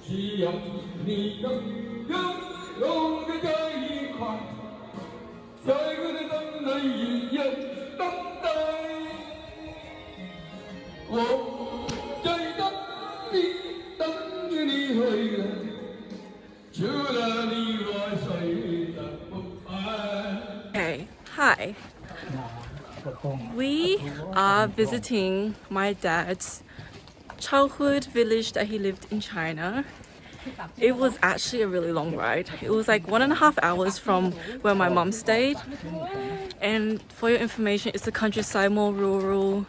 只要你能有个在一块，在我的等待一样等待。我在等你，等着你回来，除了你我谁都不爱。 Okay, hi. We are visiting my dad's childhood village that he lived in China. It was actually a really long ride. It was like 1.5 hours from where my mom stayed. And for your information, it's the countryside, more rural,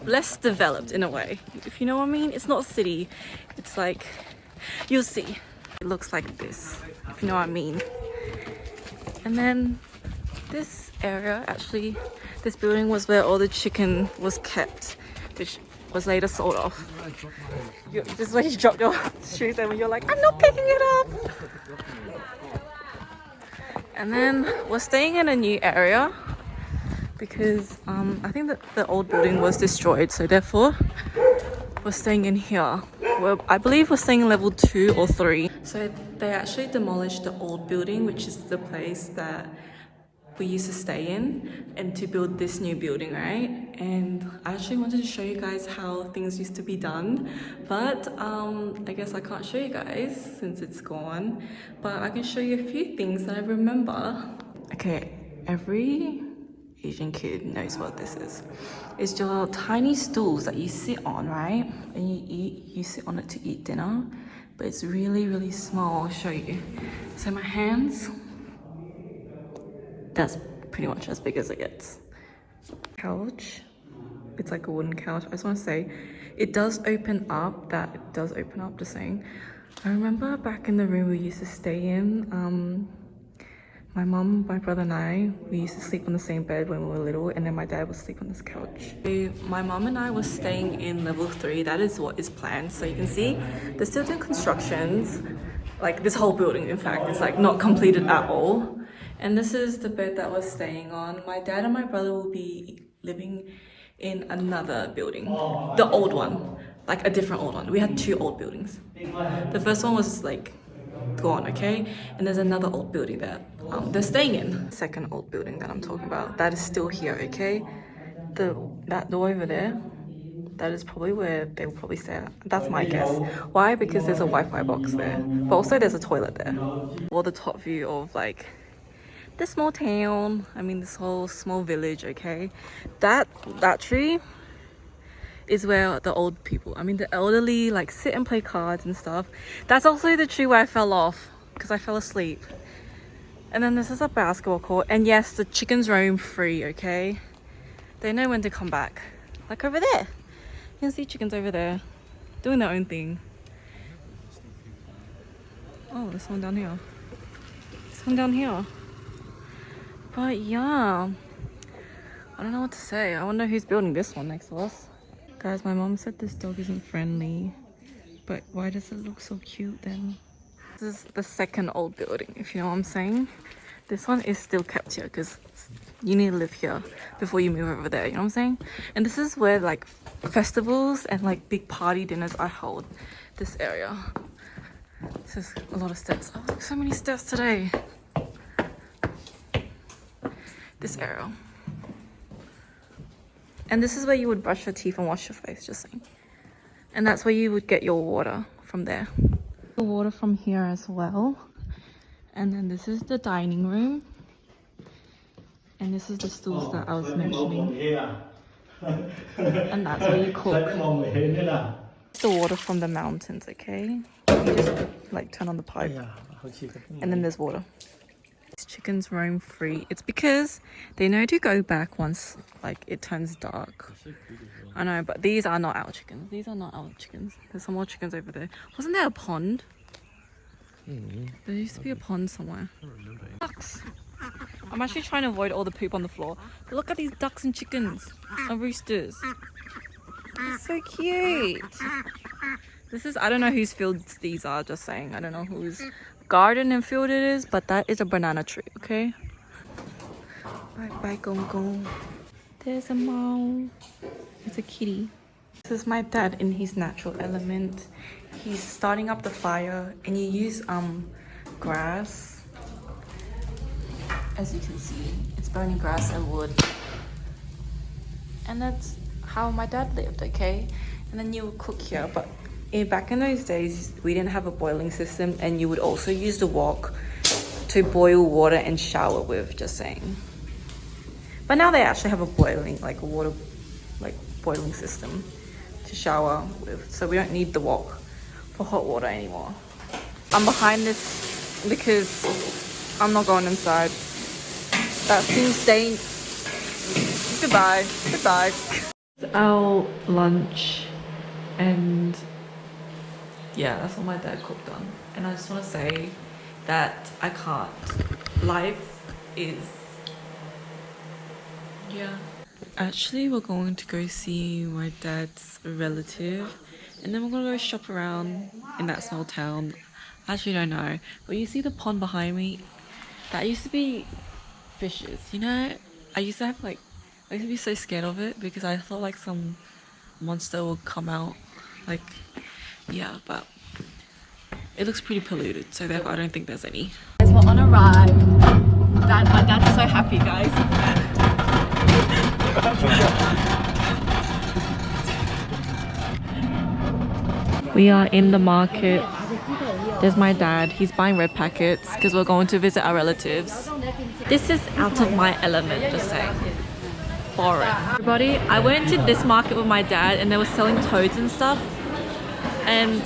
less developed in a way. If you know what I mean, it's not a city. It's like, you'll see. It looks like this, if you know what I mean. And then this area, actually, this building was where all the chicken was kept, which was later sold off. This is where you drop your shoes and when you're like, I'm not picking it up. And then we're staying in a new area because I think that the old building was destroyed, so therefore we're staying in here. I believe we're staying in level 2 or 3. So they actually demolished the old building, which is the place that we used to stay in, and to build this new building, right? And I actually wanted to show you guys how things used to be done, but I guess I can't show you guys since it's gone, but I can show you a few things that I remember. Okay, every Asian kid knows what this is. It's your tiny stools that you sit on, right? And you sit on it to eat dinner, but it's really, really small. I'll show you. So my hands, that's pretty much as big as it gets. Couch, it's like a wooden couch. I just want to say, it does open up, that does open up, just saying. I remember back in the room we used to stay in, my mom, my brother and I, we used to sleep on the same bed when we were little, and then my dad would sleep on this couch. My mom and I were staying in level 3, that is what is planned. So you can see, they're still doing constructions, like this whole building, in fact, it's like not completed at all. And this is the bed that we're staying on. My dad and my brother will be living in another building, the old one, like a different old one. We had 2 old buildings. The first one was like gone, okay? And there's another old building that they're staying in. Second old building that I'm talking about, that is still here, okay? That door over there, that is probably where they will probably stay at. That's my guess. Why? Because there's a Wi-Fi box there, but also there's a toilet there. Or the top view of like this small town, I mean this whole small village, okay? That tree is where the old people, I mean the elderly, like sit and play cards and stuff. That's also the tree where I fell off because I fell asleep. And then this is a basketball court, and yes, the chickens roam free, okay? They know when to come back. Like over there, you can see chickens over there doing their own thing. Oh, there's one down here. There's one down here. But yeah, I don't know what to say. I wonder who's building this one next to us. Guys, my mom said this dog isn't friendly, but why does it look so cute then? This is the second old building, if you know what I'm saying. This one is still kept here because you need to live here before you move over there, you know what I'm saying? And this is where like festivals and like big party dinners are held, this area. This is a lot of steps. Oh, so many steps today. This area. And this is where you would brush your teeth and wash your face, just saying. And that's where you would get your water from there. The water from here as well. And then this is the dining room. And this is the stools that I was mentioning. And that's where you cook. It's the water from the mountains, okay? You just like turn on the pipe. And then there's water. These chickens roam free. It's because they know to go back once like it turns dark. I know, but these are not our chickens. These are not our chickens. There's some more chickens over there. Wasn't there a pond? There used to be a pond somewhere. Ducks. I'm actually trying to avoid all the poop on the floor. But look at these ducks and chickens and roosters. It's so cute. This is, I don't know whose fields these are, just saying. I don't know whose garden and field it is, but that is a banana tree, okay? Bye bye, Gong Gong. There's a mouse. It's a kitty. This is my dad in his natural element. He's starting up the fire and you use grass. As you can see, it's burning grass and wood. And that's how my dad lived, okay? And then you would cook here, but back in those days, we didn't have a boiling system, and you would also use the wok to boil water and shower with, just saying. But now they actually have a boiling, like a water, like boiling system to shower with, so we don't need the wok for hot water anymore. I'm behind this because I'm not going inside. That seems dangerous. Goodbye. Goodbye. It's our lunch, and yeah, that's what my dad cooked on. And I just want to say that I can't. Life is, yeah. Actually, we're going to go see my dad's relative, and then we're gonna go shop around in that small town. I actually don't know, but you see the pond behind me? That used to be fishes, you know? I used to be so scared of it because I thought like some monster would come out, like, yeah, but it looks pretty polluted, so therefore I don't think there's any. Guys, we're on a ride. My dad's so happy, guys. We are in the market. There's my dad. He's buying red packets because we're going to visit our relatives. This is out of my element, just saying. Boring. Everybody, I went to this market with my dad and they were selling toads and stuff. And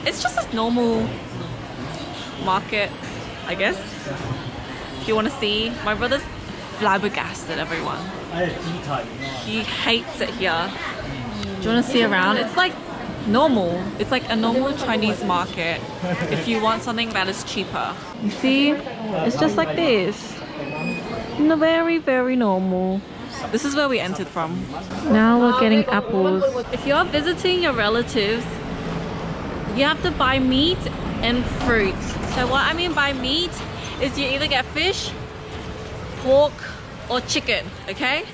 it's just a normal market, I guess. If you want to see, my brother's flabbergasted, everyone. He hates it here. Do you want to see around? It's like normal. It's like a normal Chinese market if you want something that is cheaper. You see, it's just like this. Very, very normal. This is where we entered from. Now we're getting apples. If you're visiting your relatives, you have to buy meat and fruit. So what I mean by meat is you either get fish, pork, or chicken, okay?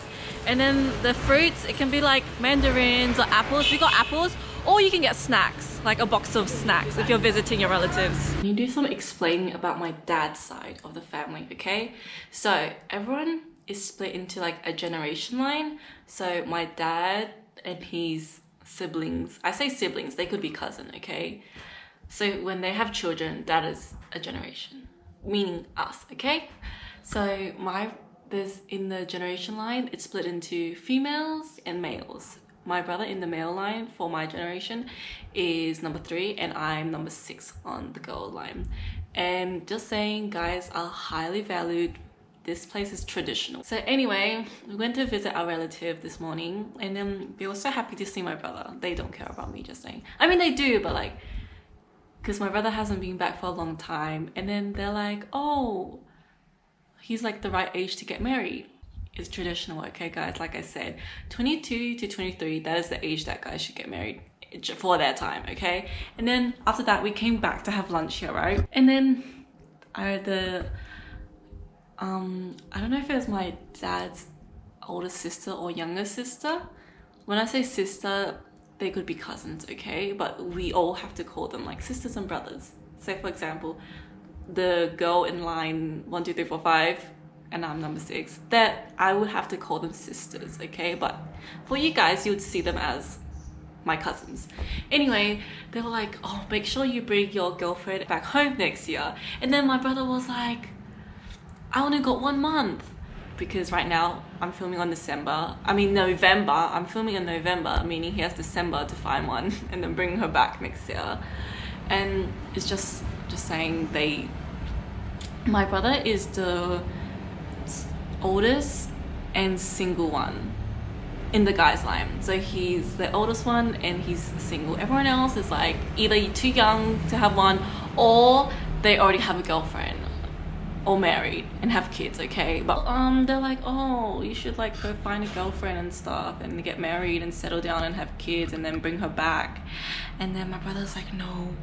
And then the fruits, it can be like mandarins or apples. We got apples, or you can get snacks, like a box of snacks if you're visiting your relatives. Can you do some explaining about my dad's side of the family, okay? So everyone is split into like a generation line. So my dad and his siblings, I say siblings, they could be cousin, okay? So when they have children, that is a generation, meaning us, okay? So there's in the generation line, it's split into females and males. My brother in the male line for my generation is number 3 and I'm number 6 on the girl line. And just saying, guys are highly valued. This place is traditional. So anyway, we went to visit our relative this morning and then they were so happy to see my brother. They don't care about me, just saying. I mean, they do, but like, because my brother hasn't been back for a long time. And then they're like, oh, he's like the right age to get married. It's traditional, okay guys, like I said, 22 to 23, that is the age that guys should get married for their time, okay? And then after that, we came back to have lunch here, right? And then I don't know if it was my dad's older sister or younger sister. When I say sister, they could be cousins, okay? But we all have to call them like sisters and brothers. So for example, the girl in line 1, 2, 3, 4, 5, and I'm number 6, that I would have to call them sisters, okay? But for you guys, you would see them as my cousins. Anyway, they were like, oh, make sure you bring your girlfriend back home next year. And then my brother was like, I only got 1 month. Because right now, I'm filming on November. I'm filming in November, meaning he has December to find one and then bring her back next year. And it's just saying my brother is the oldest and single one in the guys line. So he's the oldest one and he's single. Everyone else is like either too young to have one or they already have a girlfriend or married and have kids, okay? But they're like, oh, you should like go find a girlfriend and stuff and get married and settle down and have kids and then bring her back. And then my brother's like, no.